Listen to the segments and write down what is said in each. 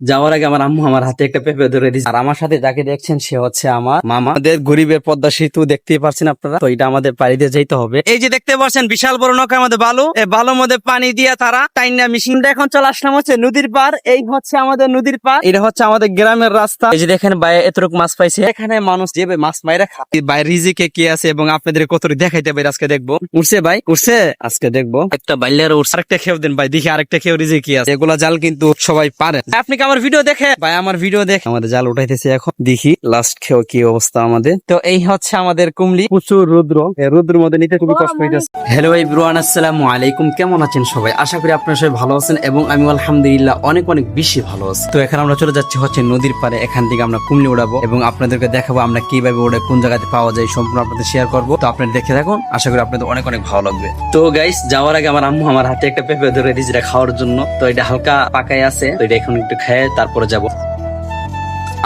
যাওয়ার আগে আমার আম্মু আমার হাতে একটা পেঁপে ধরে দিয়েছে। আর আমার সাথে যাকে দেখছেন সে হচ্ছে আমার মামা। আমাদের গরিবের পদ্মা সেতু দেখতেই পাচ্ছেন আপনারা, তো এটা আমাদের পাড়ি দিয়ে যেতে হবে। এই যে দেখতে পাচ্ছেন বিশাল বড় নৌকার মধ্যে বালু, এই বালুর মধ্যে পানি দিয়ে তারা টাইনা মেশিনটা এখন চলে আসলাম হচ্ছে নদীর পার। এই হচ্ছে আমাদের নদীর পার, এটা হচ্ছে আমাদের গ্রামের রাস্তা। এই যে দেখেন ভাই এতটুকু মাছ পাইছে, এখানে মানুষ যে মাছ মাইরা খায়। ভাই রিজিকে কি আছে এবং আপনাদের কতটুকু দেখাইতে পারি আজকে দেখবো। উঠছে ভাই উঠছে, আজকে দেখবো একটা বাইলের উঠছে। আরেকটা খেয়েও দেন ভাই, দেখি আরেকটা খেয়েও রিজিক কি আছে। এগুলা জাল কিন্তু সবাই পারে। আপনি কি আমার ভিডিও দেখে ভাই, আমার ভিডিও দেখে আমাদের জাল উঠাইতেছে এখন, দেখি লাস্ট খেয়েও কি অবস্থা আমাদের। তো এই হচ্ছে আমাদের কুমলি, প্রচুর রুদ্র, এই রুদ্রের মধ্যে নিতে খুবই কষ্ট হইতেছে। হ্যালো এভরিওয়ান, আসসালামু আলাইকুম, কেমন আছেন সবাই? আশা করি আপনারা সবাই ভালো আছেন এবং আমি আলহামদুলিল্লাহ অনেক অনেক বেশি ভালো আছি। তো এখন আমরা চলে যাচ্ছি হচ্ছে নদীর পারে, এখান থেকে আমরা কুমলি উড়াবো এবং আপনাদেরকে দেখাবো আমরা কিভাবে ওটা কোন জায়গাতে পাওয়া যায়, সম্পূর্ণ আপনাদের শেয়ার করবো। তো আপনারা দেখে থাকুন, আশা করি আপনাদের অনেক অনেক ভালো লাগবে। তো গাইস, যাওয়ার আগে আমার আম্মু আমার হাতে একটা পেঁপে ধরে দিয়েছে এটা খাওয়ার জন্য। তো এটা হালকা পাকাই আছে, তো এটা এখন একটু খেয়ে তারপরে যাবো।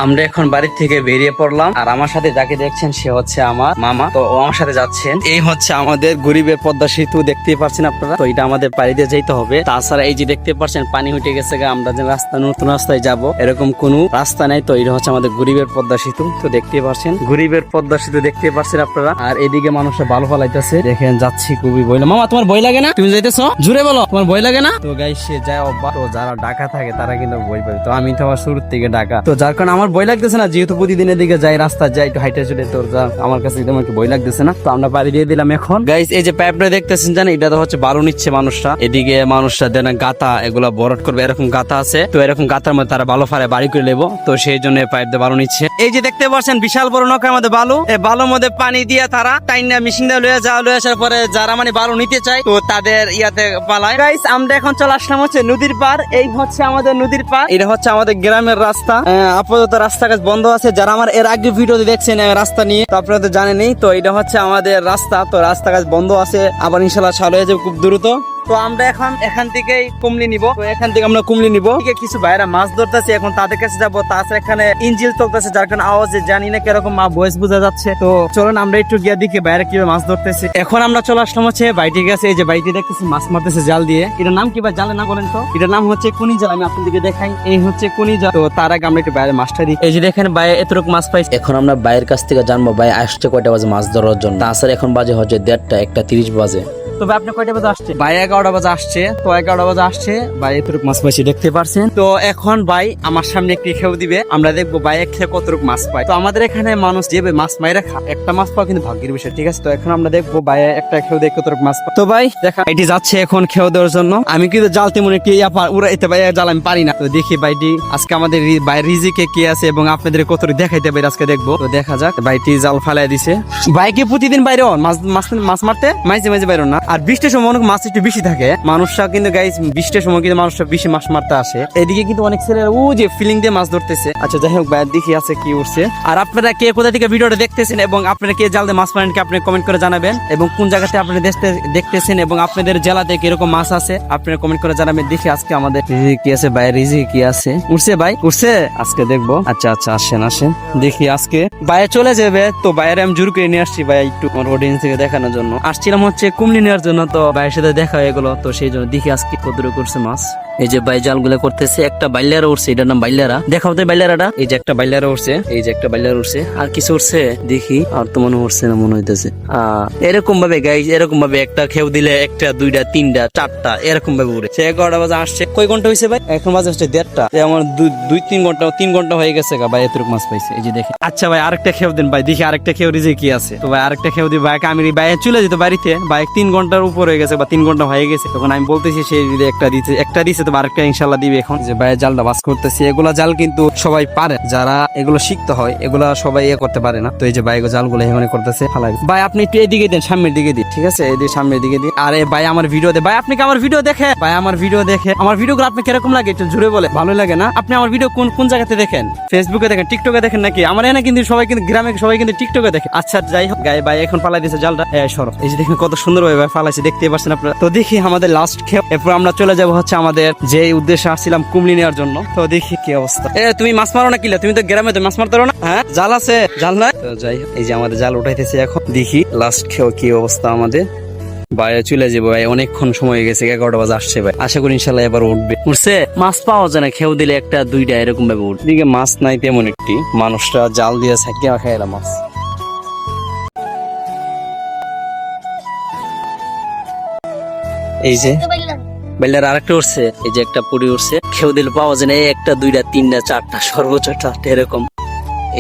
আমরা এখন বাড়ির থেকে বেরিয়ে পড়লাম, আর আমার সাথে যাকে দেখছেন সে হচ্ছে আমার মামা। তো ও আমার সাথে যাচ্ছেন। এই হচ্ছে আমাদের গরিবের পদ্মা সেতু দেখতেই পাচ্ছেন আপনারা, তো এটা আমাদের পাড়ি দিয়ে যেতে হবে। তাছাড়া এই যে দেখতে পাচ্ছেন পানি উঠে গেছে, আমরা যে রাস্তা নতুন রাস্তায় যাব এরকম কোনো রাস্তা নাই। তো এটা হচ্ছে আমাদের গরিবের পদ্মা সেতু, তো দেখতে পাচ্ছেন গরিবের পদ্মা সেতু দেখতে পাচ্ছেন আপনারা। আর এদিকে মানুষরা ভালো ফালাইতেছে, দেখেন যাচ্ছি খুবই ভয় লাগে। মামা তোমার ভয় লাগে না? তুমি যাইতেছো, জুড়ে বলো তোমার ভয় লাগে না? তো গাইস সে যায় অব্বা, তো যারা ঢাকা থাকে তারা কিন্তু ভয় পাবে। তো আমি তো আমার শুরুর থেকে ঢাকা, তো যার কারণে আমার ভয় লাগতেছে না, যেহেতু প্রতিদিনের দিকে যাই রাস্তা যাই একটু হাইটে চলে, তো আমার কাছে একদম একটু ভয় লাগতেছে না। তো আমরা পাড়ি দিয়ে দিলাম এখন। গাইস এই যে পাইপটা দেখতেছেন জানেন, এটা তো হচ্ছে বালু নিচ্ছে মানুষরা। এদিকে মানুষরা দেন গাতা এগুলা বরট করবে, এরকম গাতা আছে, তো এরকম গাতার মধ্যে তারা বালু ফারে বাড়ি করে নেবো, তো সেই জন্য পাইপ দিয়ে বালু নিচ্ছে। এই যে দেখতে পাচ্ছেন বিশাল বড় নৌকার মধ্যে বালু, এই বালুর মধ্যে পানি দিয়ে তারা টাইনা মেশিন দিয়ে লয়ে আসার পরে যারা মানে বালু নিতে চায় তো তাদের ইয়াতে পালায়। গাইস আমরা এখন চলে আসলাম হচ্ছে নদীর পার। এই হচ্ছে আমাদের নদীর পার, এটা হচ্ছে আমাদের গ্রামের রাস্তা। আপাতত রাস্তা কাজ বন্ধ আছে। যারা আমার এর আগে ভিডিও দেখছেন রাস্তা নিয়ে, তো আপনারা তো জানেনই, তো এটা হচ্ছে আমাদের রাস্তা, তো রাস্তা কাজ বন্ধ আছে, আবার ইনশাল্লাহ চালু হয়ে যাবে খুব দ্রুত। তো আমরা এখন এখান থেকেই কুমলি নিব, তো এখান থেকে আমরা কুমলি নিব। কিছু ভাইরা মাছ ধরতেছে, এখন তাদের কাছে যাবো। তাছাড়া এখানে ইঞ্জিল চলতেছে, যার কারণে আওয়াজে জানি না কিরকম ভয়েস বোঝা যাচ্ছে। তো চলুন আমরা একটু গিয়ে দেখি বাইরে কিভাবে মাছ ধরতেছে। এখন আমরা চলে আসলাম হচ্ছে বাইটি গেছে, এই যে বাইটি দেখতেছি মাছ মারতেছে জাল দিয়ে। এটার নাম কি ভাই জানেন না বলেন তো? এটার নাম হচ্ছে কুনি জাল, আমি আপনাদেরকে দেখাই। এই হচ্ছে কুনি জাল। তো তার আগে আমরা একটু বাইরে মাছটা দিই। এই যে দেখেন ভাই এতটুকু মাছ পাইছি। এখন আমরা ভাইয়ের কাছ থেকে জানবো ভাই আসছে কয়টা বাজে মাছ ধরার জন্য। তাছাড়া এখন বাজে হচ্ছে 1:30, 1:30 বাজে। তবে আপনি কয়টা বাজে আসছে? ভাই 11টা বাজে আসছে, তো 11টা বাজে আসছে। ভাই এতটুকু মাছ পাইছি দেখতে পারছেন। তো এখন ভাই আমার সামনে একটি খেউ দিবে, আমরা দেখবো ভাই এক খেয়ে কতটুকু মাছ পায়। তো আমাদের এখানে মানুষ যে মাছ মাইরা খা, একটা মাছ পাওয়া কিন্তু ভাগ্যের বিষয়, ঠিক আছে? তো এখন আমরা দেখবো ভাই একটা খেউ দিয়ে কতটুকু মাছ পায়। তো ভাই দেখা এটি যাচ্ছে এখন খেউ দেওয়ার জন্য। আমি কিন্তু জাল তেমন একটি উড়াইতে ভাই জাল আমি পারি না। তো দেখি ভাইটি আজকে আমাদের ভাই রিজিকে কি আছে এবং আপনাদের কতটুকু দেখাইতে পারি আজকে দেখবো। তো দেখা যাক। ভাইটি জাল ফালাই দিছে। ভাইকে প্রতিদিন বাইরে মাছ মারতে মাঝে মাঝে বাইরে না। আর বৃষ্টির সময় অনেক মাছ একটু বেশি থাকে, মানুষরা কিন্তু গাইস বৃষ্টির সময় কিন্তু মানুষরা বেশি মাছ মারতে আসে। এদিকে কিন্তু অনেক ছেলেরা ও যে ফিলিং দিয়ে মাছ ধরতেছে। আচ্ছা যাই হোক, বাইরে দেখি আছে কি উঠছে। আর আপনারা কে কোথা থেকে ভিডিওটা দেখতেছেন এবং আপনারা কে জাল দিয়ে মাছ মারেন কি আপনি কমেন্ট করে জানাবেন, এবং কোন জায়গাতে আপনি দেখতেছেন এবং আপনাদের জেলাতে কিরকম মাছ আছে আপনারা কমেন্ট করে জানাবেন। দেখি আজকে আমাদের কি আছে, ভাই রিজিক কি আছে। উঠছে ভাই উঠছে, আজকে দেখবো। আচ্ছা আচ্ছা আসেন দেখি আজকে বাইরে চলে যাবে। তো বাইরে আমি জোর করে নিয়ে আসছি ভাই একটু আমার অডিয়েন্স থেকে দেখানোর জন্য। আসছিলাম হচ্ছে কুমলি নেওয়ার জন্য, তো ভাইয়ের সাথে দেখা হয়ে গেলো, তো সেই জন্য দেখি আজকে কতটুকু করছে মাছ। এই যে ভাই জালগুলা করতেছে, একটা বাইলারা উঠছে, এটার নাম বাইলারা। দেখাও তো বাইলারাটা। এই যে একটা বাইলারা উঠছে, এই যে একটা বাইলারা উঠছে, আর কিছু উঠছে দেখি, আর তো মনে উঠছে না মনে হইতেছে। এরকম ভাবে গাইস, এরকম ভাবে একটা খেউ দিলে একটা, দুইটা, তিনটা, চারটা এরকম ভাবে উড়ে। সে 11টা বাজে আসছে। কয় ঘন্টা হয়েছে ভাই? এখন বাজে হচ্ছে 1:30। আমার 3 ঘন্টা হয়ে গেছে ভাই, এতটুকু মাছ পাইছে। এই যে দেখে। আচ্ছা ভাই আরেকটা খেউ দিন ভাই, দেখি আরেকটা খেউ রিজে কি আছে। তো ভাই আরেকটা খেউ দিই ভাই, আমি ভাই চলে যেত বাড়িতে, ভাই 3 ঘন্টার উপর হয়ে গেছে বা 3 ঘন্টা হয়ে গেছে। তখন আমি বলতেছি সে যদি একটা দিছে তো আরেকটা ইনশাল্লাহ দিবে। এখন যে ভাই জালটা বাস করতেছি, এগুলা জাল কিন্তু সবাই পারে, যারা এগুলো শিখতে হয় এগুলা সবাই করতে পারে না। তো এই যে ভাই জালগুলো এখানে করতেছে ফালাই। ভাই আপনি একটু এদিকে দিন, সামনের দিকে দিন, ঠিক আছে? এদিকে সামনের দিকে দিন। আরে ভাই আমার ভিডিও দে ভাই, আপনি কি আমার ভিডিও দেখে? ভাই আমার ভিডিও দেখে, আমার ভিডিওগুলো আপনি কিরকম লাগে একটু জুড়ে বলে, ভালো লাগে না? আপনি আমার ভিডিও কোন জায়গাতে দেখেন? ফেসবুকে দেখেন, টিকটকে দেখেন নাকি? আমার এখানে কিন্তু সবাই কিন্তু গ্রামে সবাই কিন্তু টিকটকে দেখে। আচ্ছা যাই হোক, গায়ে ভাই এখন পালাই দিয়েছে জালটা। সরব এই যে দেখেন কত সুন্দর ভাবে ফালাইছে, দেখতে পাচ্ছেন আপনারা। তো দেখি আমাদের লাস্ট খেয়ে, এরপর আমরা চলে যাবো হচ্ছে আমাদের যে উদ্দেশ্যে আসছিলাম কুমলি নেওয়ার জন্য। তো দেখি কি অবস্থা। তুমি মাছ মারো না কিলা? তুমি তো গ্রামে তো মাছ মারতে পারো না? হ্যাঁ জাল আছে, জাল নয়? তো যাই হোক, এই যে আমাদের জাল উঠাইতেছে এখন। দেখি লাস্ট খেয়ে কি অবস্থা আমাদের। বাইরে চলে যাবো ভাই, অনেকক্ষণ সময় হয়ে গেছে, 11টা বাজে আসছে ভাই। আশা করি ইনশাল্লাহ এবার উঠবে। উঠছে, মাছ পাওয়া যায় না, খেউ দিলে একটা দুইটা এরকম ভাবে উঠবে। এদিকে মাছ নাই তেমন একটি, মানুষরা জাল দিয়ে সাকিয়া খায় মাছ। এই যে বেলার আরেকটা উঠছে, এই যে একটা পুরি উঠছে, খেউ দিলে পাওয়া যায় না, এই একটা দুইটা তিনটা চারটা সর্বোচ্চ 4টা এরকম।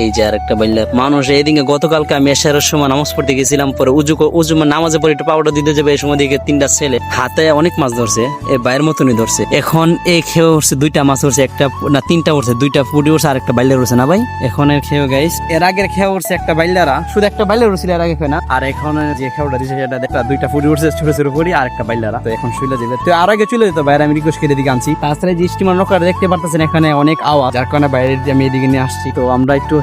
এই যে আরেকটা বাইল্লা মানুষ। এইদিকে গতকালকে আমি এশারের সময় নামাজ পড়তে গেছিলাম, পরে উজু নামাজে পরে একটু পাউডার দিতে যাবে, এই সময় দিকে 3টা ছেলে হাতে অনেক মাছ ধরছে, এই বাইরের মতনই ধরছে। এখন এই খেয়ে উঠছে 2টা মাছ উঠছে, একটা না 3টা উঠছে, 2টা পুরি উঠছে আর একটা বাইল্লা উঠছে না ভাই। এখন এর খেয়ে গাইস, এর আগের খেয়ে উঠছে একটা বাইল্লারা, শুধু একটা বাইল্লা উঠছিল এর আগে, না। আর এখন যে খেয়েটা দিচ্ছে সেটা একটা 2টা পুরি উঠছে, ছোট ছোট পুরি আর একটা বাইল্লারা। তো এখন শুলে যাবে, তো আর আগে চলে যেত বাইরে, আমি রিকোয়েস্ট করে দিকে আনছি। তাছাড়া যে স্টিমার নৌকা দেখতে পারতেছেন এখানে অনেক আওয়াজ, যার কারণে বাইরে আমি এদিকে নিয়ে আসছি। তো আমরা একটু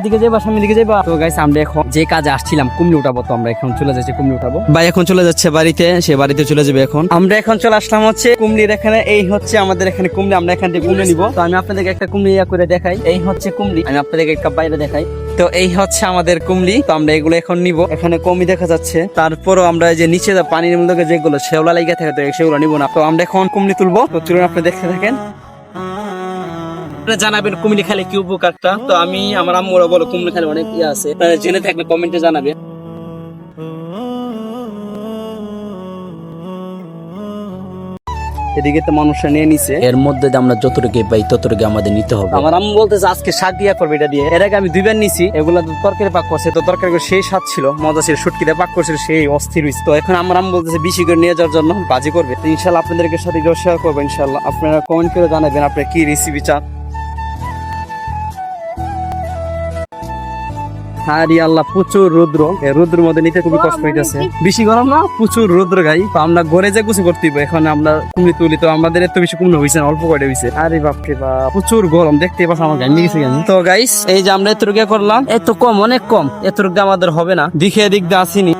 দিকে যাবা, সামনের দিকে যাবা। তো গাইস আমরা এখন যে কাজে আসছিলাম কুমড়ি উঠাবো, তো আমরা এখন চলে যাচ্ছি কুমড়ি উঠাবো। ভাই এখন চলে যাচ্ছে বাড়িতে, সে বাড়িতে চলে যাবে। এখন আমরা এখন চলে আসলাম হচ্ছে কুমড়ির এখানে। এই হচ্ছে আমাদের এখানে কুমড়ি, আমরা এখান থেকে কুমড়ি নিবো। তো আমি আপনাদেরকে একটা কুমড়ি করে দেখাই, এই হচ্ছে কুমড়ি, আমি আপনাদেরকে একটা বাইরে দেখাই। তো এই হচ্ছে আমাদের কুমড়ি, তো আমরা এগুলো এখন নিব। এখানে কমই দেখা যাচ্ছে, তারপরও আমরা যে নিচে পানির মধ্যে যেগুলো শেওলা লেগে থাকে তো সেগুলো নিবো না। তো আমরা এখন কুমড়ি তুলবো, তো চলুন আপনি দেখতে থাকেন। জানাবেন কুমিল্লা খেলে কি উপকারটা। তো আমি আমার আম্মুরা বলো কুমিল্লা খেলে অনেক ইয়ে আছে, জেনে থাকলে কমেন্টে জানাবেন। এদিকে তো মানুষরা নিয়ে নিছে, এর মধ্যে আমরা যতটুকু পাই ততটুকু আমাদের নিতে হবে। আমার আম্মু বলতেছে আজকে শাক দিয়া করবে এটা দিয়ে। এর আগে আমি 2বার নিছি, এগুলা তরকারি পাক করছে, তো তরকারি সেই স্বাদ ছিল, মজা ছিল, শুটকিতে পাক করছিল, সেই অস্থির হইছে। তো এখন আমার আম্মু বলতেছে বেশি করে নিয়ে যাওয়ার জন্য বাজি করবে। তো ইনশাআল্লাহ আপনাদেরকে সাথে শেয়ার করবো ইনশাআল্লাহ। আপনারা কমেন্ট করে জানাবেন আপনারা কি রেসিপি চান। আরে আল্লাহ, প্রচুর রৌদ্র, এই রৌদ্রের মধ্যে নিতে খুবই কষ্ট হইতেছে। বেশি গরম না, প্রচুর রৌদ্র গাই। তো আমরা ঘরে যে গুছি করতে হবে, এখন আমরা কুমড়ি তুলি। তো আমাদের এত বেশি কুমড়ি হয়েছে না, অল্প কয়টা হয়েছে। আরে বাপরে বাপ, প্রচুর গরম, দেখতে পাচ্ছ আমার গান গেছে। তো গাইস এই যে আমরা এতটুকু করলাম, এত কম, অনেক কম, এতটুকু আমাদের হবে না, দিকে এদিক দিয়ে আসিনি।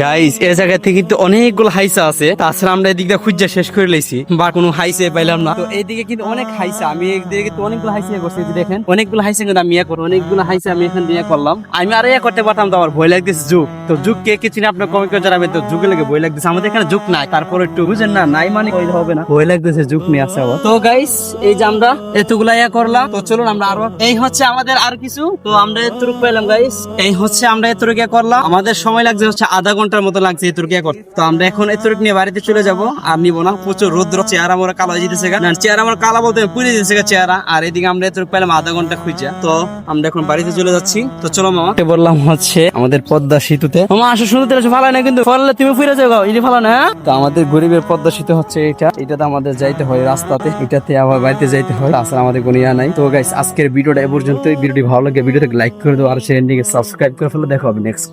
গাইস এই জায়গা থেকে কিন্তু অনেকগুলো হাইসা আছে, তাছাড়া আমরা এদিক দিয়ে খুঁজে শেষ করে লাইছি, বা কোনো হাইসে পাইলাম না। তো এইদিকে কিন্তু অনেক হাইসা, আমি একদিকে কিন্তু অনেকগুলো হাইসে করছি, দেখেন অনেকগুলো হাইসে কিন্তু আমি ইয়ে করবো, অনেকগুলো হাইসে আমি এখান দিয়ে করলাম। আমি আর ইয়ে করতে পারতাম, তো আমার ভয় লাগতেছে যুগ। তো যুগ কে কে চিনি আপনার কমেন্ট করে জানাবেন। তো যুগে লেগে ভয় লাগতেছে, আমাদের এখানে যুগ নাই, তারপর একটু বুঝেন না, নাই মানে হবে না, ভয় লাগতেছে যুগ নিয়ে আসে আবার। তো গাইস এই যে আমরা এতগুলা ইয়ে করলাম, তো চলুন আমরা আরো, এই হচ্ছে আমাদের আর কিছু। তো আমরা এতটুকু পেলাম গাইস, এই হচ্ছে আমরা এতটুকু ইয়ে করলাম, আমাদের সময় লাগছে হচ্ছে আধা ঘন্টার মতো লাগছে এতটুকু ইয়ে করতে। তো আমরা এখন এতটুকু নিয়ে বাড়িতে চলে যাবো, আর নিবো না, প্রচুর রৌদ্র, চেহারা মোরা কালো হয়ে যেতেছে, চেহারা আমার কালা বলতে পুড়ে যেতেছে চেহারা। আর এদিকে আমরা এতটুকু পেলাম আধা ঘন্টা খুঁজে। তো আমরা এখন বাড়িতে চলে যাচ্ছি। তো চলো মামা, বললাম হচ্ছে আমাদের পদ্মা সেতুতে, মামা আসো, শুনতে ভালো না কিন্তু ফলে তুমি ফিরে যাও, এই ভালো না। তো আমাদের গরিবের পদ্মা সেতু হচ্ছে এটাতে আমাদের যাইতে হয় রাস্তাতে, এটাতে আবার বাড়িতে যাইতে হয়, তাছাড়া আমাদের কোনো ইয়া নাই। তো গাইস আজকের ভিডিওটা এ পর্যন্তই। ভিডিওটি ভালো লাগে ভিডিওতে লাইক করে দাও, আর চ্যানেলটিকে সাবস্ক্রাইব করে ফেলো। দেখা হবে নেক্সট।